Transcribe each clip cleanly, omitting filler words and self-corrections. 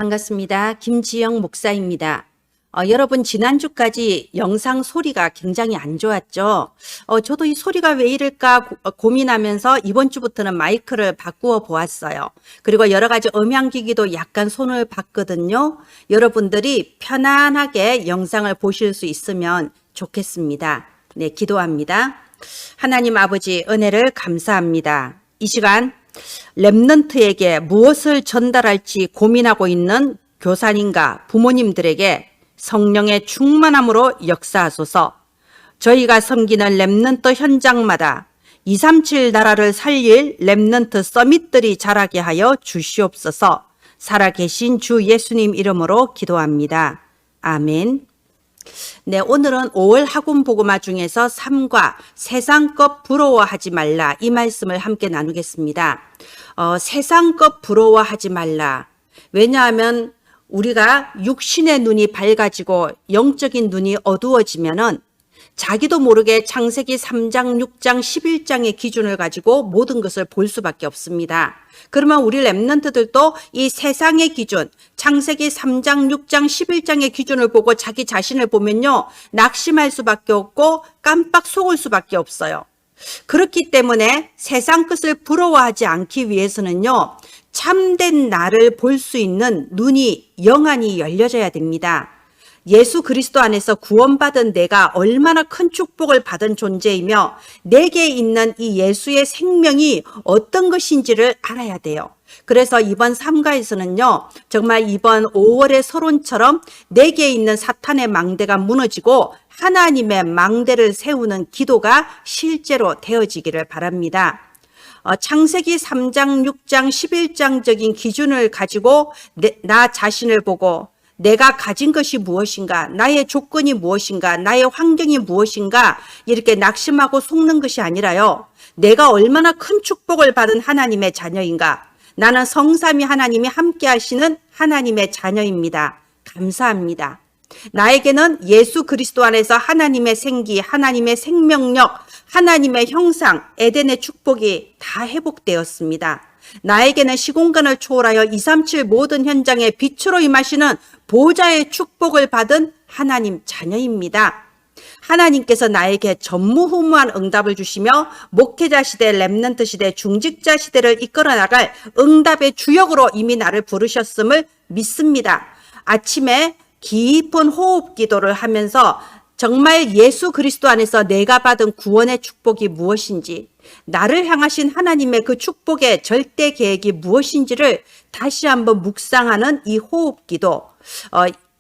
반갑습니다. 김지영 목사입니다. 여러분 지난주까지 영상 소리가 굉장히 안 좋았죠. 저도 이 소리가 왜 이럴까 고민하면서 이번 주부터는 마이크를 바꾸어 보았어요. 그리고 여러 가지 음향기기도 약간 손을 봤거든요. 여러분들이 편안하게 영상을 보실 수 있으면 좋겠습니다. 네, 기도합니다. 하나님 아버지 은혜를 감사합니다. 이 시간 렘넌트에게 무엇을 전달할지 고민하고 있는 교사님과 부모님들에게 성령의 충만함으로 역사하소서. 저희가 섬기는 렘넌트 현장마다 237 나라를 살릴 렘넌트 서밋들이 자라게 하여 주시옵소서. 살아계신 주 예수님 이름으로 기도합니다. 아멘. 네, 오늘은 5월 학원 복음화 중에서 3과 세상 것 부러워하지 말라, 이 말씀을 함께 나누겠습니다. 세상 것 부러워하지 말라. 왜냐하면 우리가 육신의 눈이 밝아지고 영적인 눈이 어두워지면은 자기도 모르게 창세기 3장, 6장, 11장의 기준을 가지고 모든 것을 볼 수밖에 없습니다. 그러면 우리 렘넌트들도 이 세상의 기준, 창세기 3장, 6장, 11장의 기준을 보고 자기 자신을 보면요, 낙심할 수밖에 없고 깜빡 속을 수밖에 없어요. 그렇기 때문에 세상 것을 부러워하지 않기 위해서는요, 참된 나를 볼 수 있는 눈이 영안이 열려져야 됩니다. 예수 그리스도 안에서 구원받은 내가 얼마나 큰 축복을 받은 존재이며 내게 있는 이 예수의 생명이 어떤 것인지를 알아야 돼요. 그래서 이번 3가에서는요, 정말 이번 5월의 서론처럼 내게 있는 사탄의 망대가 무너지고 하나님의 망대를 세우는 기도가 실제로 되어지기를 바랍니다. 창세기 3장, 6장, 11장적인 기준을 가지고 나 자신을 보고 내가 가진 것이 무엇인가, 나의 조건이 무엇인가, 나의 환경이 무엇인가 이렇게 낙심하고 속는 것이 아니라요, 내가 얼마나 큰 축복을 받은 하나님의 자녀인가, 나는 성삼위 하나님이 함께 하시는 하나님의 자녀입니다. 감사합니다. 나에게는 예수 그리스도 안에서 하나님의 생기, 하나님의 생명력, 하나님의 형상, 에덴의 축복이 다 회복되었습니다. 나에게는 시공간을 초월하여 237 모든 현장에 빛으로 임하시는 보좌의 축복을 받은 하나님 자녀입니다. 하나님께서 나에게 전무후무한 응답을 주시며 목회자 시대, 렘넌트 시대, 중직자 시대를 이끌어 나갈 응답의 주역으로 이미 나를 부르셨음을 믿습니다. 아침에 깊은 호흡 기도를 하면서 정말 예수 그리스도 안에서 내가 받은 구원의 축복이 무엇인지, 나를 향하신 하나님의 그 축복의 절대 계획이 무엇인지를 다시 한번 묵상하는 이 호흡 기도,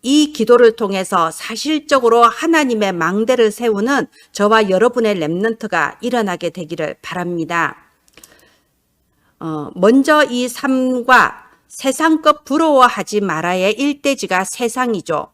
이 기도를 통해서 사실적으로 하나님의 망대를 세우는 저와 여러분의 렘넌트가 일어나게 되기를 바랍니다. 먼저 이 3과 세상 것 부러워하지 말아의 일대지가 세상이죠.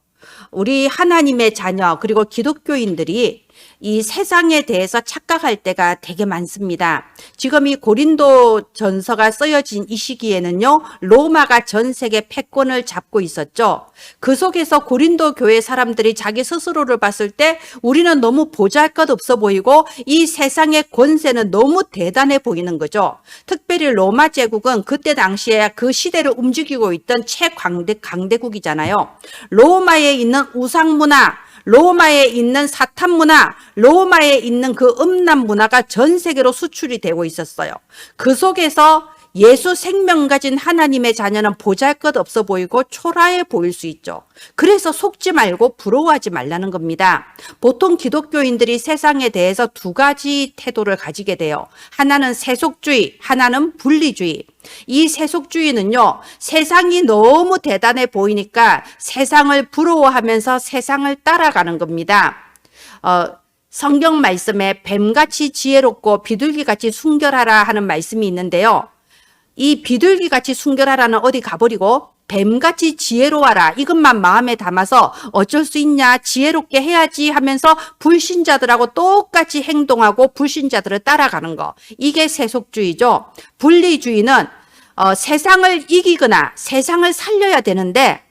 우리 하나님의 자녀 그리고 기독교인들이 이 세상에 대해서 착각할 때가 되게 많습니다. 지금 이 고린도 전서가 쓰여진 이 시기에는요, 로마가 전 세계 패권을 잡고 있었죠. 그 속에서 고린도 교회 사람들이 자기 스스로를 봤을 때 우리는 너무 보잘것없어 보이고 이 세상의 권세는 너무 대단해 보이는 거죠. 특별히 로마 제국은 그때 당시에 그 시대를 움직이고 있던 최강대국이잖아요. 로마에 있는 우상 문화, 로마에 있는 사탄 문화, 로마에 있는 그 음란 문화가 전 세계로 수출이 되고 있었어요. 그 속에서 예수 생명 가진 하나님의 자녀는 보잘것없어 보이고 초라해 보일 수 있죠. 그래서 속지 말고 부러워하지 말라는 겁니다. 보통 기독교인들이 세상에 대해서 두 가지 태도를 가지게 돼요. 하나는 세속주의, 하나는 분리주의. 이 세속주의는요, 세상이 너무 대단해 보이니까 세상을 부러워하면서 세상을 따라가는 겁니다. 성경 말씀에 뱀같이 지혜롭고 비둘기같이 순결하라 하는 말씀이 있는데요. 이 비둘기같이 순결하라는 어디 가버리고 뱀같이 지혜로워라, 이것만 마음에 담아서 어쩔 수 있냐, 지혜롭게 해야지 하면서 불신자들하고 똑같이 행동하고 불신자들을 따라가는 거, 이게 세속주의죠. 분리주의는 세상을 이기거나 세상을 살려야 되는데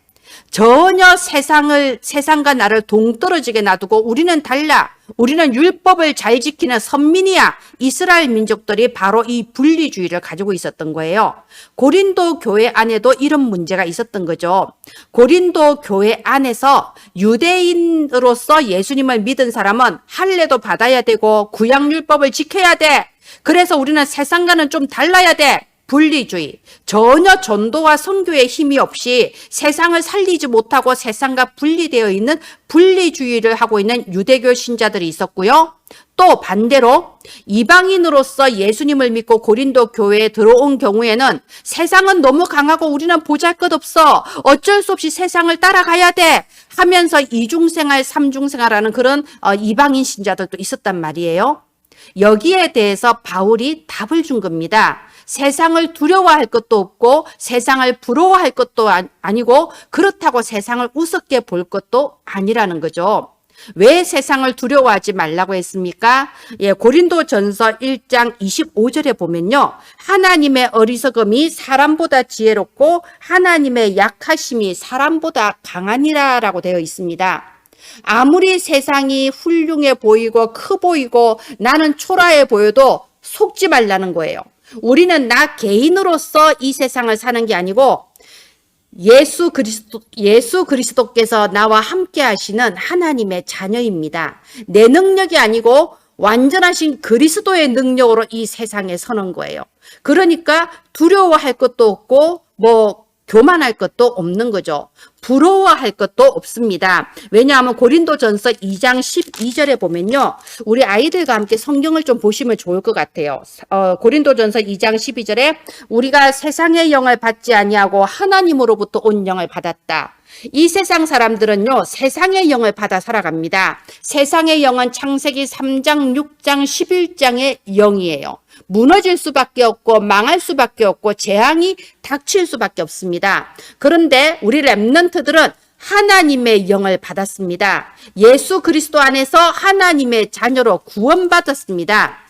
전혀 세상과 나를 동떨어지게 놔두고 우리는 달라. 우리는 율법을 잘 지키는 선민이야. 이스라엘 민족들이 바로 이 분리주의를 가지고 있었던 거예요. 고린도 교회 안에도 이런 문제가 있었던 거죠. 고린도 교회 안에서 유대인으로서 예수님을 믿은 사람은 할례도 받아야 되고 구약율법을 지켜야 돼. 그래서 우리는 세상과는 좀 달라야 돼. 분리주의. 전혀 전도와 선교의 힘이 없이 세상을 살리지 못하고 세상과 분리되어 있는 분리주의를 하고 있는 유대교 신자들이 있었고요. 또 반대로 이방인으로서 예수님을 믿고 고린도 교회에 들어온 경우에는 세상은 너무 강하고 우리는 보잘것없어. 어쩔 수 없이 세상을 따라가야 돼. 하면서 이중생활, 삼중생활하는 그런 이방인 신자들도 있었단 말이에요. 여기에 대해서 바울이 답을 준 겁니다. 세상을 두려워할 것도 없고 세상을 부러워할 것도 아니고 그렇다고 세상을 우습게 볼 것도 아니라는 거죠. 왜 세상을 두려워하지 말라고 했습니까? 고린도전서 1장 25절에 보면요. 하나님의 어리석음이 사람보다 지혜롭고 하나님의 약하심이 사람보다 강하니라라고 되어 있습니다. 아무리 세상이 훌륭해 보이고 커 보이고 나는 초라해 보여도 속지 말라는 거예요. 우리는 나 개인으로서 이 세상을 사는 게 아니고 예수 그리스도께서 나와 함께 하시는 하나님의 자녀입니다. 내 능력이 아니고 완전하신 그리스도의 능력으로 이 세상에 서는 거예요. 그러니까 두려워할 것도 없고 교만할 것도 없는 거죠. 부러워할 것도 없습니다. 왜냐하면 고린도전서 2장 12절에 보면요. 우리 아이들과 함께 성경을 좀 보시면 좋을 것 같아요. 고린도전서 2장 12절에 우리가 세상의 영을 받지 아니하고 하나님으로부터 온 영을 받았다. 이 세상 사람들은요. 세상의 영을 받아 살아갑니다. 세상의 영은 창세기 3장, 6장, 11장의 영이에요. 무너질 수밖에 없고 망할 수밖에 없고 재앙이 닥칠 수밖에 없습니다. 그런데 우리 렘넌트들은 하나님의 영을 받았습니다. 예수 그리스도 안에서 하나님의 자녀로 구원받았습니다.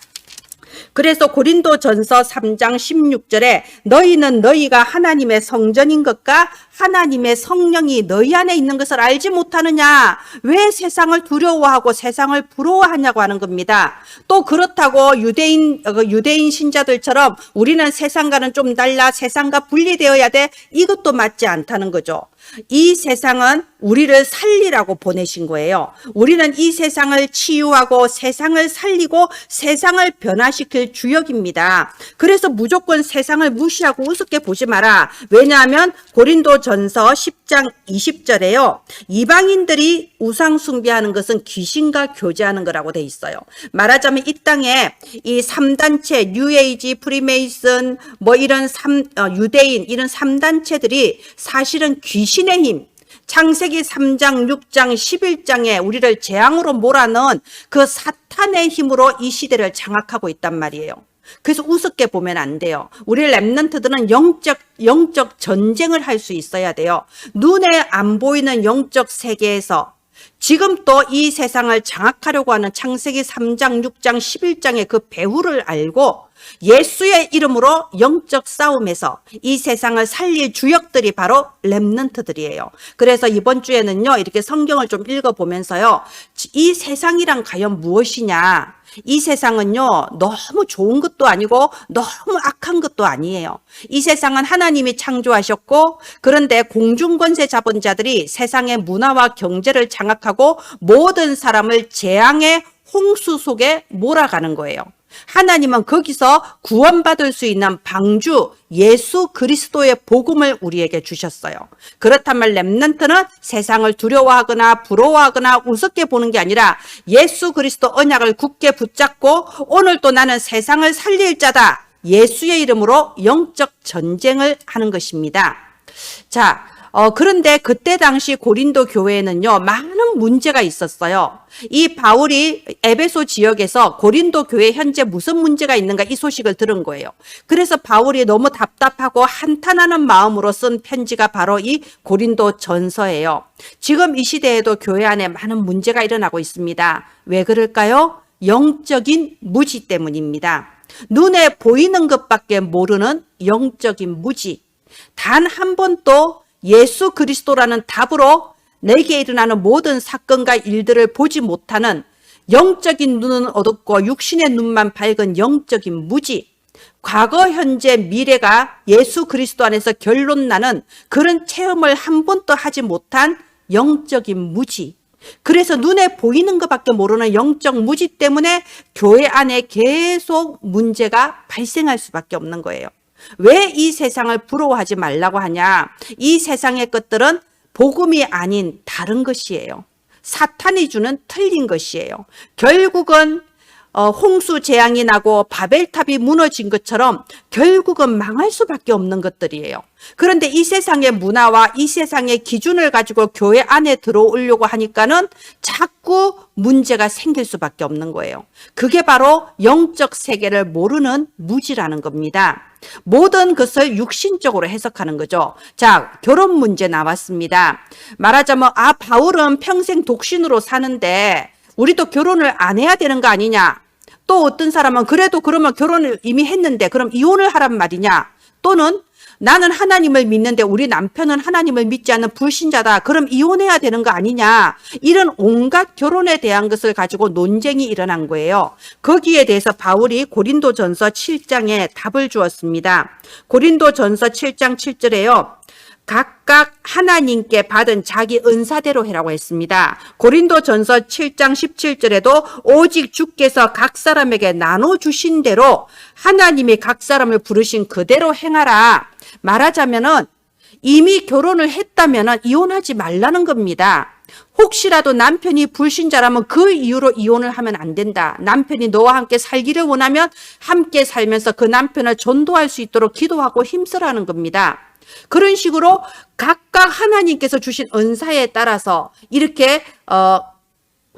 그래서 고린도전서 3장 16절에 너희는 너희가 하나님의 성전인 것과 하나님의 성령이 너희 안에 있는 것을 알지 못하느냐? 왜 세상을 두려워하고 세상을 부러워하냐고 하는 겁니다. 또 그렇다고 유대인 신자들처럼 우리는 세상과는 좀 달라 세상과 분리되어야 돼. 이것도 맞지 않다는 거죠. 이 세상은 우리를 살리라고 보내신 거예요. 우리는 이 세상을 치유하고 세상을 살리고 세상을 변화시킬 주역입니다. 그래서 무조건 세상을 무시하고 우습게 보지 마라. 왜냐하면 고린도전서 10장 20절에요. 이방인들이 우상 숭배하는 것은 귀신과 교제하는 거라고 돼 있어요. 말하자면 이 땅에 이 3단체 뉴에이지, 프리메이슨 이런 유대인 이런 3단체들이 사실은 귀신의 힘, 창세기 3장, 6장, 11장에 우리를 재앙으로 몰아넣은 그 사탄의 힘으로 이 시대를 장악하고 있단 말이에요. 그래서 우습게 보면 안 돼요. 우리 렘넌트들은 영적 전쟁을 할 수 있어야 돼요. 눈에 안 보이는 영적 세계에서 지금 또 이 세상을 장악하려고 하는 창세기 3장, 6장, 11장의 그 배후를 알고 예수의 이름으로 영적 싸움에서 이 세상을 살릴 주역들이 바로 렘넌트들이에요. 그래서 이번 주에는요, 이렇게 성경을 좀 읽어보면서요, 이 세상이란 과연 무엇이냐? 이 세상은요, 너무 좋은 것도 아니고 너무 악한 것도 아니에요. 이 세상은 하나님이 창조하셨고, 그런데 공중권세 잡은 자들이 세상의 문화와 경제를 장악하고 모든 사람을 재앙의 홍수 속에 몰아가는 거예요. 하나님은 거기서 구원받을 수 있는 방주 예수 그리스도의 복음을 우리에게 주셨어요. 그렇다면 렘넌트는 세상을 두려워하거나 부러워하거나 우습게 보는 게 아니라 예수 그리스도 언약을 굳게 붙잡고 오늘도 나는 세상을 살릴 자다. 예수의 이름으로 영적 전쟁을 하는 것입니다. 자, 그런데 그때 당시 고린도 교회에는요, 많은 문제가 있었어요. 이 바울이 에베소 지역에서 고린도 교회에 현재 무슨 문제가 있는가 이 소식을 들은 거예요. 그래서 바울이 너무 답답하고 한탄하는 마음으로 쓴 편지가 바로 이 고린도 전서예요. 지금 이 시대에도 교회 안에 많은 문제가 일어나고 있습니다. 왜 그럴까요? 영적인 무지 때문입니다. 눈에 보이는 것밖에 모르는 영적인 무지. 단 한 번도 예수 그리스도라는 답으로 내게 일어나는 모든 사건과 일들을 보지 못하는 영적인 눈은 어둡고 육신의 눈만 밝은 영적인 무지, 과거, 현재, 미래가 예수 그리스도 안에서 결론 나는 그런 체험을 한 번도 하지 못한 영적인 무지. 그래서 눈에 보이는 것밖에 모르는 영적 무지 때문에 교회 안에 계속 문제가 발생할 수밖에 없는 거예요. 왜 이 세상을 부러워하지 말라고 하냐? 이 세상의 것들은 복음이 아닌 다른 것이에요. 사탄이 주는 틀린 것이에요. 결국은 홍수 재앙이 나고 바벨탑이 무너진 것처럼 결국은 망할 수밖에 없는 것들이에요. 그런데 이 세상의 문화와 이 세상의 기준을 가지고 교회 안에 들어오려고 하니까는 자꾸 문제가 생길 수밖에 없는 거예요. 그게 바로 영적 세계를 모르는 무지라는 겁니다. 모든 것을 육신적으로 해석하는 거죠. 자, 결혼 문제 나왔습니다. 말하자면 바울은 평생 독신으로 사는데 우리도 결혼을 안 해야 되는 거 아니냐? 또 어떤 사람은 그래도 그러면 결혼을 이미 했는데 그럼 이혼을 하란 말이냐? 또는 나는 하나님을 믿는데 우리 남편은 하나님을 믿지 않는 불신자다. 그럼 이혼해야 되는 거 아니냐? 이런 온갖 결혼에 대한 것을 가지고 논쟁이 일어난 거예요. 거기에 대해서 바울이 고린도전서 7장에 답을 주었습니다. 고린도전서 7장 7절에요. 각각 하나님께 받은 자기 은사대로 해라고 했습니다. 고린도전서 7장 17절에도 오직 주께서 각 사람에게 나눠주신 대로 하나님이 각 사람을 부르신 그대로 행하라. 말하자면은 이미 결혼을 했다면은 이혼하지 말라는 겁니다. 혹시라도 남편이 불신자라면 그 이유로 이혼을 하면 안 된다. 남편이 너와 함께 살기를 원하면 함께 살면서 그 남편을 전도할 수 있도록 기도하고 힘쓰라는 겁니다. 그런 식으로 각각 하나님께서 주신 은사에 따라서 이렇게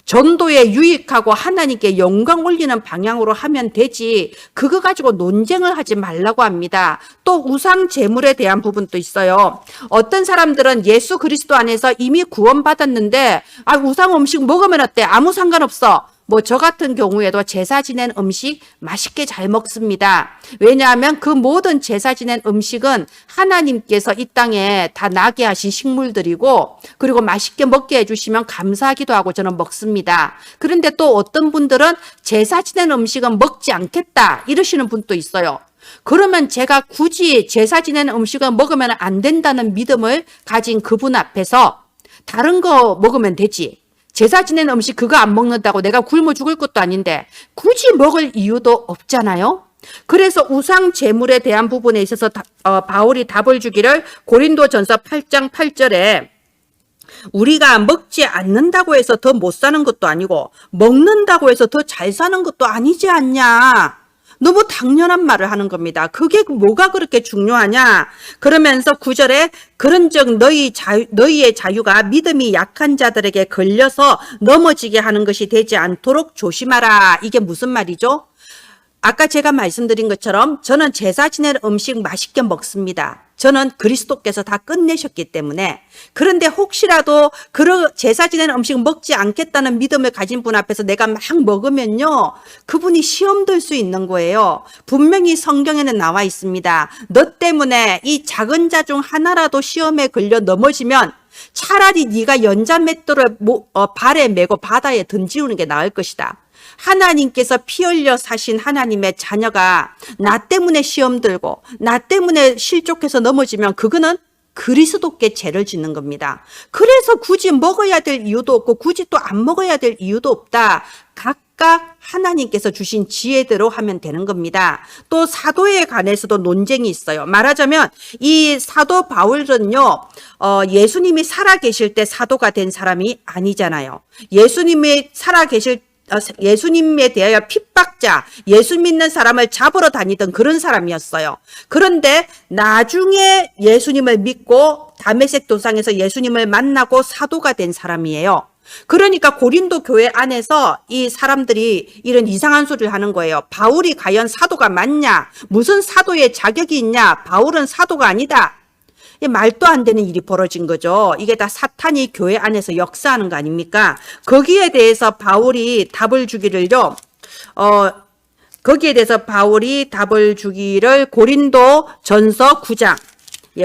전도에 유익하고 하나님께 영광 올리는 방향으로 하면 되지 그거 가지고 논쟁을 하지 말라고 합니다. 또 우상 제물에 대한 부분도 있어요. 어떤 사람들은 예수 그리스도 안에서 이미 구원받았는데 우상 음식 먹으면 어때? 아무 상관없어. 저 같은 경우에도 제사 지낸 음식 맛있게 잘 먹습니다. 왜냐하면 그 모든 제사 지낸 음식은 하나님께서 이 땅에 다 나게 하신 식물들이고 그리고 맛있게 먹게 해주시면 감사하기도 하고 저는 먹습니다. 그런데 또 어떤 분들은 제사 지낸 음식은 먹지 않겠다 이러시는 분도 있어요. 그러면 제가 굳이 제사 지낸 음식을 먹으면 안 된다는 믿음을 가진 그분 앞에서 다른 거 먹으면 되지. 제사 지낸 음식 그거 안 먹는다고 내가 굶어 죽을 것도 아닌데 굳이 먹을 이유도 없잖아요. 그래서 우상 제물에 대한 부분에 있어서 바울이 답을 주기를 고린도전서 8장 8절에 우리가 먹지 않는다고 해서 더 못 사는 것도 아니고 먹는다고 해서 더 잘 사는 것도 아니지 않냐. 너무 당연한 말을 하는 겁니다. 그게 뭐가 그렇게 중요하냐? 그러면서 9절에 그런즉 너희의 자유가 믿음이 약한 자들에게 걸려서 넘어지게 하는 것이 되지 않도록 조심하라. 이게 무슨 말이죠? 아까 제가 말씀드린 것처럼 저는 제사 지낼 음식 맛있게 먹습니다. 저는 그리스도께서 다 끝내셨기 때문에. 그런데 혹시라도 제사 지낸 음식 먹지 않겠다는 믿음을 가진 분 앞에서 내가 막 먹으면요. 그분이 시험 들 수 있는 거예요. 분명히 성경에는 나와 있습니다. 너 때문에 이 작은 자 중 하나라도 시험에 걸려 넘어지면 차라리 네가 연자맷돌을 발에 메고 바다에 던지우는 게 나을 것이다. 하나님께서 피 흘려 사신 하나님의 자녀가 나 때문에 시험 들고 나 때문에 실족해서 넘어지면 그거는 그리스도께 죄를 짓는 겁니다. 그래서 굳이 먹어야 될 이유도 없고 굳이 또 안 먹어야 될 이유도 없다. 각각 하나님께서 주신 지혜대로 하면 되는 겁니다. 또 사도에 관해서도 논쟁이 있어요. 말하자면 이 사도 바울은요, 예수님이 살아계실 때 사도가 된 사람이 아니잖아요. 예수님에 대하여 핍박자, 예수 믿는 사람을 잡으러 다니던 그런 사람이었어요. 그런데 나중에 예수님을 믿고 다메섹 도상에서 예수님을 만나고 사도가 된 사람이에요. 그러니까 고린도 교회 안에서 이 사람들이 이런 이상한 소리를 하는 거예요. 바울이 과연 사도가 맞냐? 무슨 사도의 자격이 있냐? 바울은 사도가 아니다. 말도 안 되는 일이 벌어진 거죠. 이게 다 사탄이 교회 안에서 역사하는 거 아닙니까? 거기에 대해서 바울이 답을 주기를요. 거기에 대해서 바울이 답을 주기를 고린도 전서 9장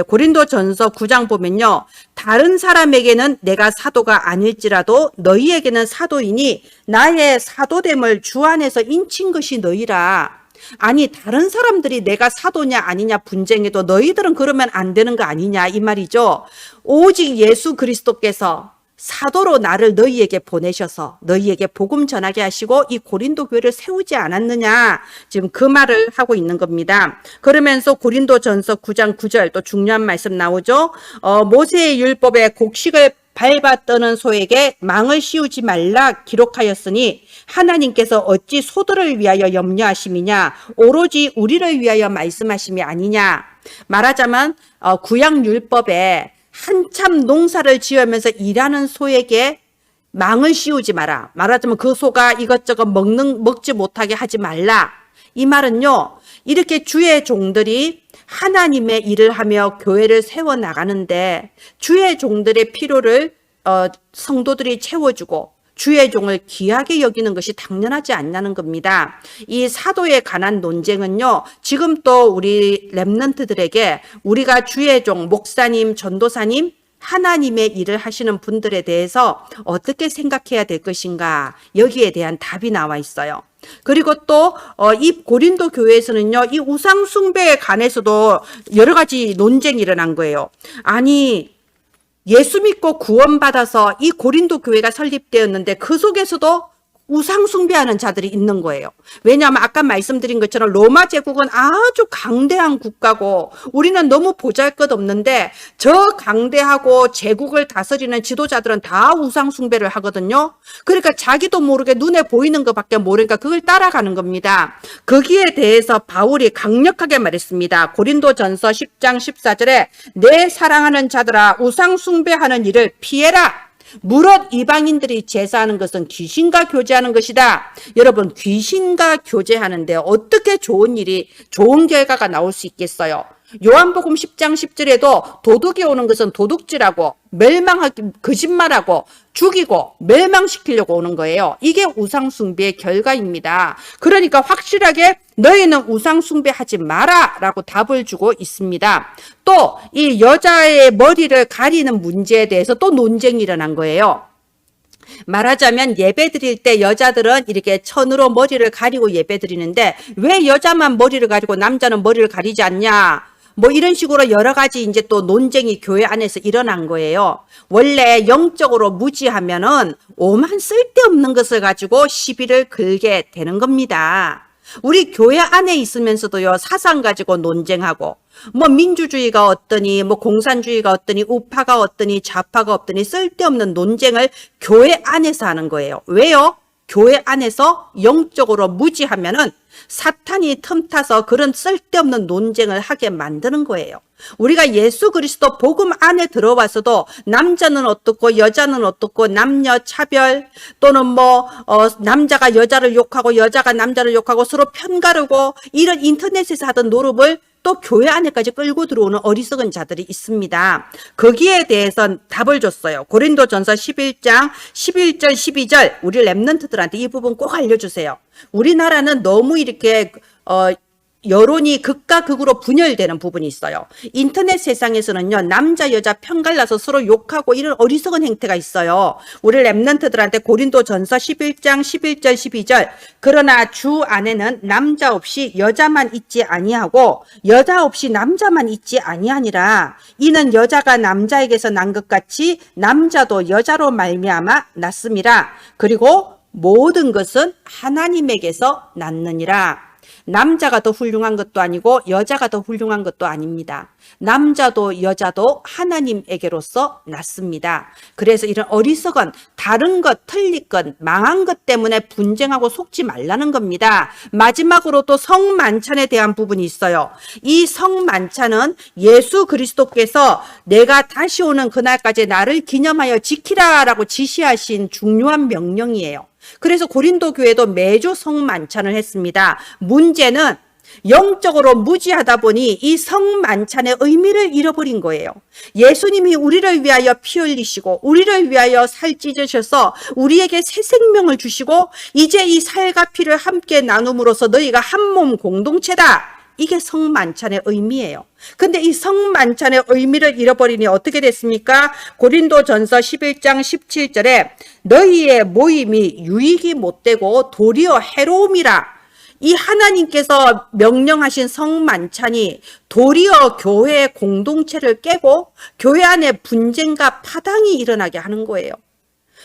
고린도전서 9장 보면요. 다른 사람에게는 내가 사도가 아닐지라도 너희에게는 사도이니 나의 사도됨을 주 안에서 인친 것이 너희라. 아니, 다른 사람들이 내가 사도냐 아니냐 분쟁해도 너희들은 그러면 안 되는 거 아니냐 이 말이죠. 오직 예수 그리스도께서 사도로 나를 너희에게 보내셔서 너희에게 복음 전하게 하시고 이 고린도 교회를 세우지 않았느냐, 지금 그 말을 하고 있는 겁니다. 그러면서 고린도전서 9장 9절 또 중요한 말씀 나오죠. 모세의 율법에 곡식을 밟아 떠는 소에게 망을 씌우지 말라 기록하였으니 하나님께서 어찌 소들을 위하여 염려하심이냐, 오로지 우리를 위하여 말씀하심이 아니냐. 말하자면 구약 율법에 한참 농사를 지으면서 일하는 소에게 망을 씌우지 마라. 말하자면 그 소가 이것저것 먹지 못하게 하지 말라. 이 말은요, 이렇게 주의 종들이 하나님의 일을 하며 교회를 세워 나가는데 주의 종들의 필요를 성도들이 채워주고 주의 종을 귀하게 여기는 것이 당연하지 않냐는 겁니다. 이 사도에 관한 논쟁은요, 지금 또 우리 렘넌트들에게 우리가 주의 종, 목사님, 전도사님, 하나님의 일을 하시는 분들에 대해서 어떻게 생각해야 될 것인가, 여기에 대한 답이 나와 있어요. 그리고 또 이 고린도 교회에서는요, 이 우상 숭배에 관해서도 여러 가지 논쟁이 일어난 거예요. 아니, 예수 믿고 구원받아서 이 고린도 교회가 설립되었는데 그 속에서도 우상 숭배하는 자들이 있는 거예요. 왜냐하면 아까 말씀드린 것처럼 로마 제국은 아주 강대한 국가고 우리는 너무 보잘것없는데 저 강대하고 제국을 다스리는 지도자들은 다 우상 숭배를 하거든요. 그러니까 자기도 모르게 눈에 보이는 것밖에 모르니까 그걸 따라가는 겁니다. 거기에 대해서 바울이 강력하게 말했습니다. 고린도전서 10장 14절에 내 사랑하는 자들아, 우상 숭배하는 일을 피해라. 무릇 이방인들이 제사하는 것은 귀신과 교제하는 것이다. 여러분, 귀신과 교제하는데 어떻게 좋은 결과가 나올 수 있겠어요? 요한복음 10장 10절에도 도둑이 오는 것은 도둑질하고 거짓말하고 죽이고 멸망시키려고 오는 거예요. 이게 우상숭배의 결과입니다. 그러니까 확실하게 너희는 우상숭배하지 마라 라고 답을 주고 있습니다. 또 이 여자의 머리를 가리는 문제에 대해서 또 논쟁이 일어난 거예요. 말하자면 예배 드릴 때 여자들은 이렇게 천으로 머리를 가리고 예배 드리는데 왜 여자만 머리를 가리고 남자는 머리를 가리지 않냐? 뭐 이런 식으로 여러 가지 이제 또 논쟁이 교회 안에서 일어난 거예요. 원래 영적으로 무지하면은 오만 쓸데없는 것을 가지고 시비를 걸게 되는 겁니다. 우리 교회 안에 있으면서도요, 사상 가지고 논쟁하고, 뭐 민주주의가 어떠니, 뭐 공산주의가 어떠니, 우파가 어떠니, 좌파가 어떠니, 쓸데없는 논쟁을 교회 안에서 하는 거예요. 왜요? 교회 안에서 영적으로 무지하면은 사탄이 틈타서 그런 쓸데없는 논쟁을 하게 만드는 거예요. 우리가 예수 그리스도 복음 안에 들어와서도 남자는 어떻고 여자는 어떻고 남녀 차별 또는 남자가 여자를 욕하고 여자가 남자를 욕하고 서로 편가르고 이런 인터넷에서 하던 노름을 또 교회 안에까지 끌고 들어오는 어리석은 자들이 있습니다. 거기에 대해서 답을 줬어요. 고린도전서 11장 11절 12절 우리 렘넌트들한테 이 부분 꼭 알려주세요. 우리나라는 너무 이렇게 여론이 극과 극으로 분열되는 부분이 있어요. 인터넷 세상에서는요, 남자 여자 편갈라서 서로 욕하고 이런 어리석은 행태가 있어요. 우리 렘넌트들한테 고린도전서 11장 11절 12절 그러나 주 안에는 남자 없이 여자만 있지 아니하고 여자 없이 남자만 있지 아니하니라. 이는 여자가 남자에게서 난 것 같이 남자도 여자로 말미암아 났음이라. 그리고 모든 것은 하나님에게서 났느니라. 남자가 더 훌륭한 것도 아니고 여자가 더 훌륭한 것도 아닙니다. 남자도 여자도 하나님에게로서 났습니다. 그래서 이런 어리석은 다른 것, 틀린 것, 망한 것 때문에 분쟁하고 속지 말라는 겁니다. 마지막으로 또 성만찬에 대한 부분이 있어요. 이 성만찬은 예수 그리스도께서 내가 다시 오는 그날까지 나를 기념하여 지키라라고 지시하신 중요한 명령이에요. 그래서 고린도 교회도 매주 성만찬을 했습니다. 문제는 영적으로 무지하다 보니 이 성만찬의 의미를 잃어버린 거예요. 예수님이 우리를 위하여 피 흘리시고 우리를 위하여 살 찢으셔서 우리에게 새 생명을 주시고 이제 이 살과 피를 함께 나눔으로써 너희가 한 몸 공동체다. 이게 성만찬의 의미예요. 근데 이 성만찬의 의미를 잃어버리니 어떻게 됐습니까? 고린도전서 11장 17절에 너희의 모임이 유익이 못되고 도리어 해로움이라. 이 하나님께서 명령하신 성만찬이 도리어 교회의 공동체를 깨고 교회 안에 분쟁과 파당이 일어나게 하는 거예요.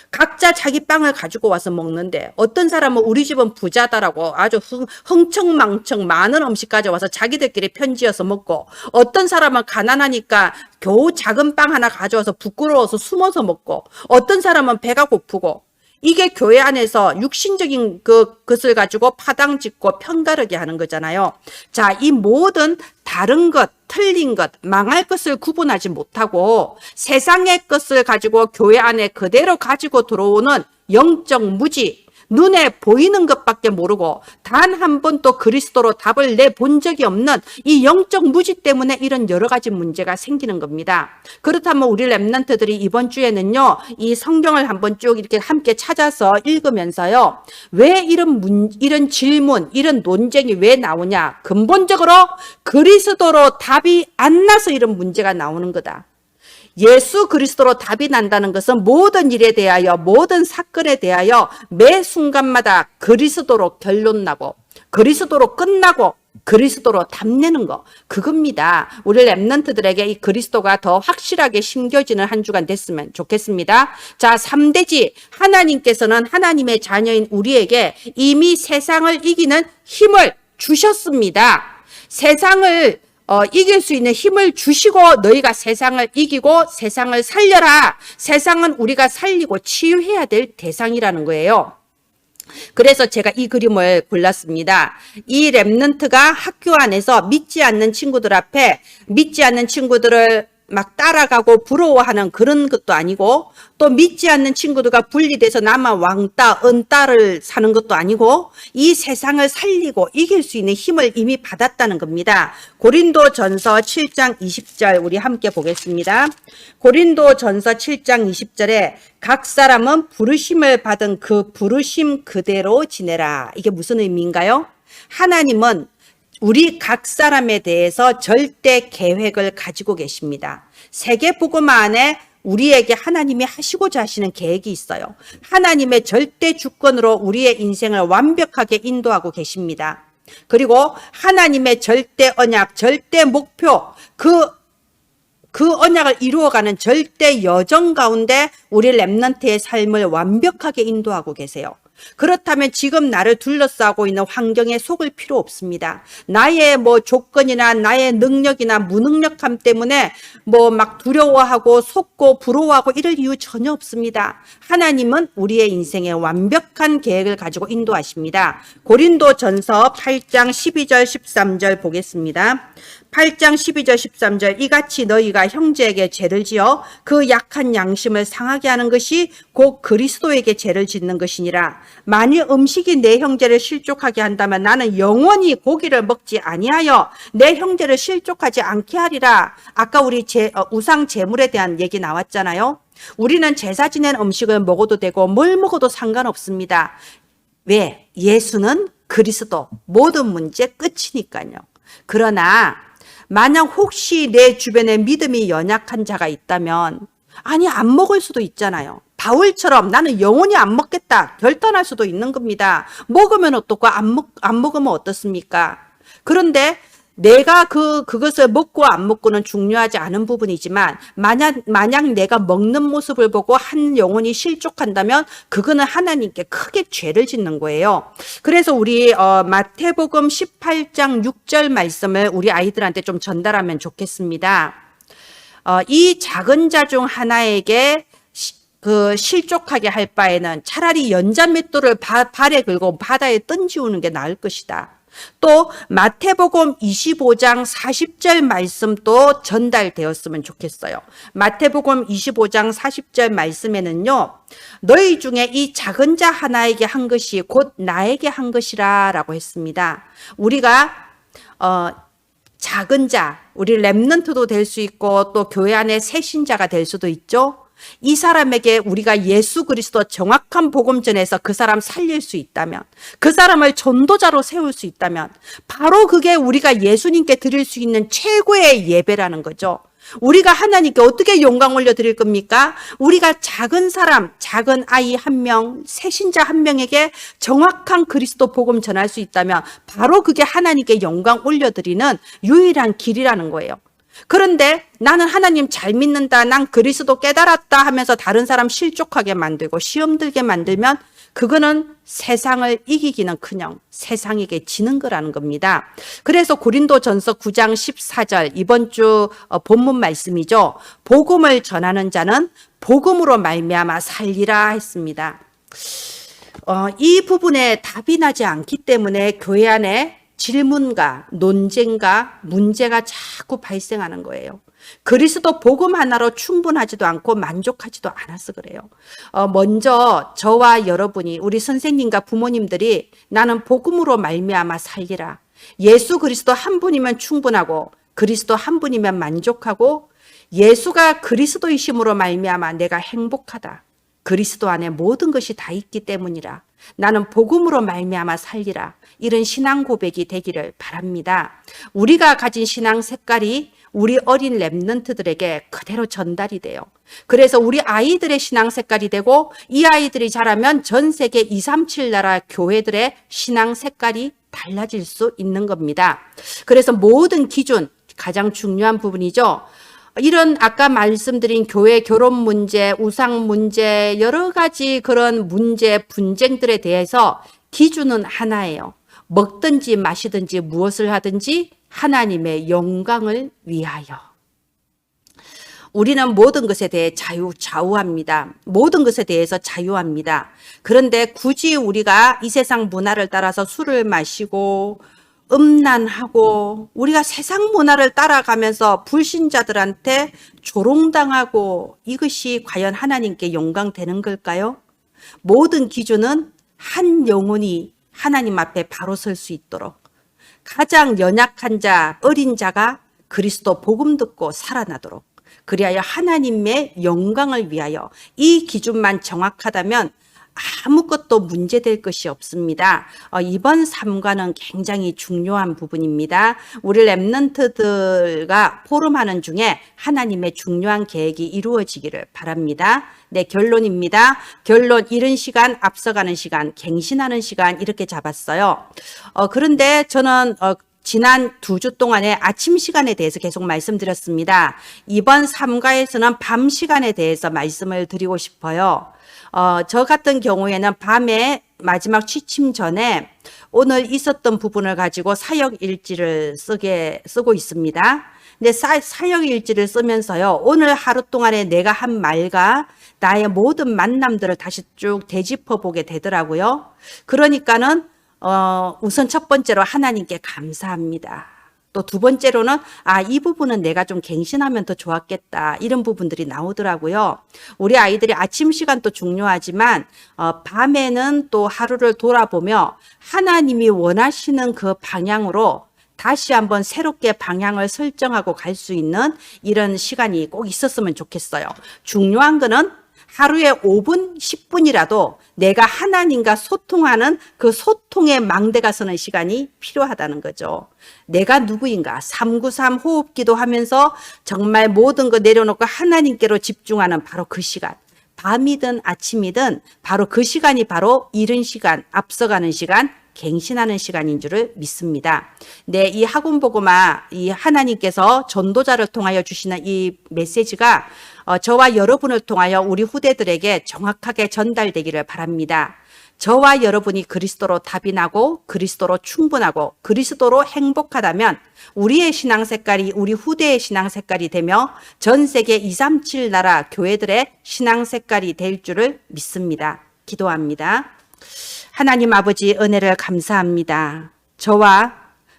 각자 자기 빵을 가지고 와서 먹는데 어떤 사람은 우리 집은 부자다라고 아주 흥청망청 많은 음식 가져와서 자기들끼리 편지어서 먹고, 어떤 사람은 가난하니까 겨우 작은 빵 하나 가져와서 부끄러워서 숨어서 먹고, 어떤 사람은 배가 고프고, 이게 교회 안에서 육신적인 것을 가지고 파당짓고 편가르게 하는 거잖아요. 자, 이 모든 다른 것, 틀린 것, 망할 것을 구분하지 못하고 세상의 것을 가지고 교회 안에 그대로 가지고 들어오는 영적 무지, 눈에 보이는 것밖에 모르고 단 한 번도 그리스도로 답을 내본 적이 없는 이 영적 무지 때문에 이런 여러 가지 문제가 생기는 겁니다. 그렇다면 우리 렘넌트들이 이번 주에는요, 이 성경을 한번 쭉 이렇게 함께 찾아서 읽으면서요, 왜 이런 질문, 이런 논쟁이 왜 나오냐? 근본적으로 그리스도로 답이 안 나서 이런 문제가 나오는 거다. 예수 그리스도로 답이 난다는 것은 모든 일에 대하여, 모든 사건에 대하여 매 순간마다 그리스도로 결론나고 그리스도로 끝나고 그리스도로 답내는 거, 그겁니다. 우리 렘넌트들에게 이 그리스도가 더 확실하게 심겨지는 한 주간 됐으면 좋겠습니다. 자, 3대지. 하나님께서는 하나님의 자녀인 우리에게 이미 세상을 이기는 힘을 주셨습니다. 세상을 이길 수 있는 힘을 주시고 너희가 세상을 이기고 세상을 살려라. 세상은 우리가 살리고 치유해야 될 대상이라는 거예요. 그래서 제가 이 그림을 골랐습니다. 이 렘넌트가 학교 안에서 믿지 않는 친구들 앞에 믿지 않는 친구들을 막 따라가고 부러워하는 그런 것도 아니고, 또 믿지 않는 친구들과 분리돼서 나만 왕따, 은따를 사는 것도 아니고, 이 세상을 살리고 이길 수 있는 힘을 이미 받았다는 겁니다. 고린도전서 7장 20절 우리 함께 보겠습니다. 고린도전서 7장 20절에 각 사람은 부르심을 받은 그 부르심 그대로 지내라. 이게 무슨 의미인가요? 하나님은 우리 각 사람에 대해서 절대 계획을 가지고 계십니다. 세계복음 안에 우리에게 하나님이 하시고자 하시는 계획이 있어요. 하나님의 절대 주권으로 우리의 인생을 완벽하게 인도하고 계십니다. 그리고 하나님의 절대 언약, 절대 목표, 그 언약을 이루어가는 절대 여정 가운데 우리 렘넌트의 삶을 완벽하게 인도하고 계세요. 그렇다면 지금 나를 둘러싸고 있는 환경에 속을 필요 없습니다. 나의 조건이나 나의 능력이나 무능력함 때문에 막 두려워하고 속고 부러워하고 이럴 이유 전혀 없습니다. 하나님은 우리의 인생에 완벽한 계획을 가지고 인도하십니다. 고린도전서 8장 12절 13절 보겠습니다. 8장 12절 13절 이같이 너희가 형제에게 죄를 지어 그 약한 양심을 상하게 하는 것이 곧 그리스도에게 죄를 짓는 것이니라. 만일 음식이 내 형제를 실족하게 한다면 나는 영원히 고기를 먹지 아니하여 내 형제를 실족하지 않게 하리라. 아까 우리 우상 제물에 대한 얘기 나왔잖아요. 우리는 제사 지낸 음식을 먹어도 되고 뭘 먹어도 상관없습니다. 왜? 예수는 그리스도, 모든 문제 끝이니까요. 그러나 만약 혹시 내 주변에 믿음이 연약한 자가 있다면, 아니 안 먹을 수도 있잖아요. 바울처럼 나는 영원히 안 먹겠다 결단할 수도 있는 겁니다. 먹으면 어떻고 안 먹으면 어떻습니까? 그런데 내가 그것을 먹고 안 먹고는 중요하지 않은 부분이지만, 만약 내가 먹는 모습을 보고 한 영혼이 실족한다면 그거는 하나님께 크게 죄를 짓는 거예요. 그래서 우리 마태복음 18장 6절 말씀을 우리 아이들한테 좀 전달하면 좋겠습니다. 이 작은 자 중 하나에게 실족하게 할 바에는 차라리 연자맷돌을 발에 걸고 바다에 던지우는 게 나을 것이다. 또 마태복음 25장 40절 말씀도 전달되었으면 좋겠어요. 마태복음 25장 40절 말씀에는요, 너희 중에 이 작은 자 하나에게 한 것이 곧 나에게 한 것이라 라고 했습니다. 우리가 작은 자, 우리 렘넌트도 될 수 있고 또 교회 안에 새 신자가 될 수도 있죠. 이 사람에게 우리가 예수 그리스도 정확한 복음 전해서 그 사람 살릴 수 있다면, 그 사람을 전도자로 세울 수 있다면 바로 그게 우리가 예수님께 드릴 수 있는 최고의 예배라는 거죠. 우리가 하나님께 어떻게 영광 올려드릴 겁니까? 우리가 작은 사람, 작은 아이 한 명, 새신자 한 명에게 정확한 그리스도 복음 전할 수 있다면 바로 그게 하나님께 영광 올려드리는 유일한 길이라는 거예요. 그런데 나는 하나님 잘 믿는다, 난 그리스도 깨달았다 하면서 다른 사람 실족하게 만들고 시험 들게 만들면 그거는 세상을 이기기는커녕 세상에게 지는 거라는 겁니다. 그래서 고린도전서 9장 14절 이번 주 본문 말씀이죠. 복음을 전하는 자는 복음으로 말미암아 살리라 했습니다. 이 부분에 답이 나지 않기 때문에 교회 안에 질문과 논쟁과 문제가 자꾸 발생하는 거예요. 그리스도 복음 하나로 충분하지도 않고 만족하지도 않아서 그래요. 먼저 저와 여러분이, 우리 선생님과 부모님들이 나는 복음으로 말미암아 살리라. 예수 그리스도 한 분이면 충분하고 그리스도 한 분이면 만족하고 예수가 그리스도이심으로 말미암아 내가 행복하다. 그리스도 안에 모든 것이 다 있기 때문이라. 나는 복음으로 말미암아 살리라. 이런 신앙 고백이 되기를 바랍니다. 우리가 가진 신앙 색깔이 우리 어린 랩런트들에게 그대로 전달이 돼요. 그래서 우리 아이들의 신앙 색깔이 되고 이 아이들이 자라면 전 세계 237 나라 교회들의 신앙 색깔이 달라질 수 있는 겁니다. 그래서 모든 기준, 가장 중요한 부분이죠. 이런 아까 말씀드린 교회 결혼 문제, 우상 문제, 여러 가지 그런 문제, 분쟁들에 대해서 기준은 하나예요. 먹든지 마시든지 무엇을 하든지 하나님의 영광을 위하여. 우리는 모든 것에 대해 좌우합니다. 모든 것에 대해서 자유합니다. 그런데 굳이 우리가 이 세상 문화를 따라서 술을 마시고 음란하고 우리가 세상 문화를 따라가면서 불신자들한테 조롱당하고 이것이 과연 하나님께 영광 되는 걸까요? 모든 기준은 한 영혼이 하나님 앞에 바로 설 수 있도록 가장 연약한 자, 어린 자가 그리스도 복음 듣고 살아나도록 그리하여 하나님의 영광을 위하여 이 기준만 정확하다면 아무것도 문제될 것이 없습니다. 이번 삼과는 굉장히 중요한 부분입니다. 우리 랩런트들과 포럼하는 중에 하나님의 중요한 계획이 이루어지기를 바랍니다. 네, 결론입니다. 결론, 이른 시간, 앞서가는 시간, 갱신하는 시간 이렇게 잡았어요. 그런데 저는 지난 2주 동안에 아침 시간에 대해서 계속 말씀드렸습니다. 이번 3과에서는 밤 시간에 대해서 말씀을 드리고 싶어요. 저 같은 경우에는 밤에 마지막 취침 전에 오늘 있었던 부분을 가지고 사역 일지를 쓰고 있습니다. 근데 사역 일지를 쓰면서요, 오늘 하루 동안에 내가 한 말과 나의 모든 만남들을 다시 쭉 되짚어 보게 되더라고요. 그러니까는 우선 첫 번째로 하나님께 감사합니다. 또 두 번째로는 이 부분은 내가 좀 갱신하면 더 좋았겠다, 이런 부분들이 나오더라고요. 우리 아이들이 아침 시간도 중요하지만 밤에는 또 하루를 돌아보며 하나님이 원하시는 그 방향으로 다시 한번 새롭게 방향을 설정하고 갈 수 있는 이런 시간이 꼭 있었으면 좋겠어요. 중요한 거는 하루에 5분, 10분이라도 내가 하나님과 소통하는 그 소통의 망대가 서는 시간이 필요하다는 거죠. 내가 누구인가? 393 호흡기도 하면서 정말 모든 거 내려놓고 하나님께로 집중하는 바로 그 시간. 밤이든 아침이든 바로 그 시간이 바로 이른 시간, 앞서가는 시간, 갱신하는 시간인 줄을 믿습니다. 네, 이 학원보고마, 이 하나님께서 전도자를 통하여 주시는 이 메시지가 저와 여러분을 통하여 우리 후대들에게 정확하게 전달되기를 바랍니다. 저와 여러분이 그리스도로 답이 나고 그리스도로 충분하고 그리스도로 행복하다면 우리의 신앙 색깔이 우리 후대의 신앙 색깔이 되며 전 세계 237 나라 교회들의 신앙 색깔이 될 줄을 믿습니다. 기도합니다. 하나님 아버지, 은혜를 감사합니다. 저와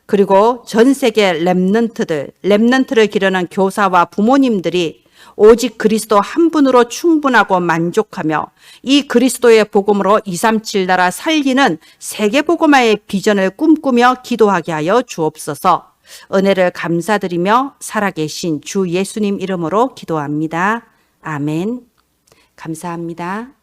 그리고 전 세계 랩런트를 기르는 교사와 부모님들이 오직 그리스도 한 분으로 충분하고 만족하며 이 그리스도의 복음으로 237 나라 살리는 세계복음화의 비전을 꿈꾸며 기도하게 하여 주옵소서. 은혜를 감사드리며 살아계신 주 예수님 이름으로 기도합니다. 아멘. 감사합니다.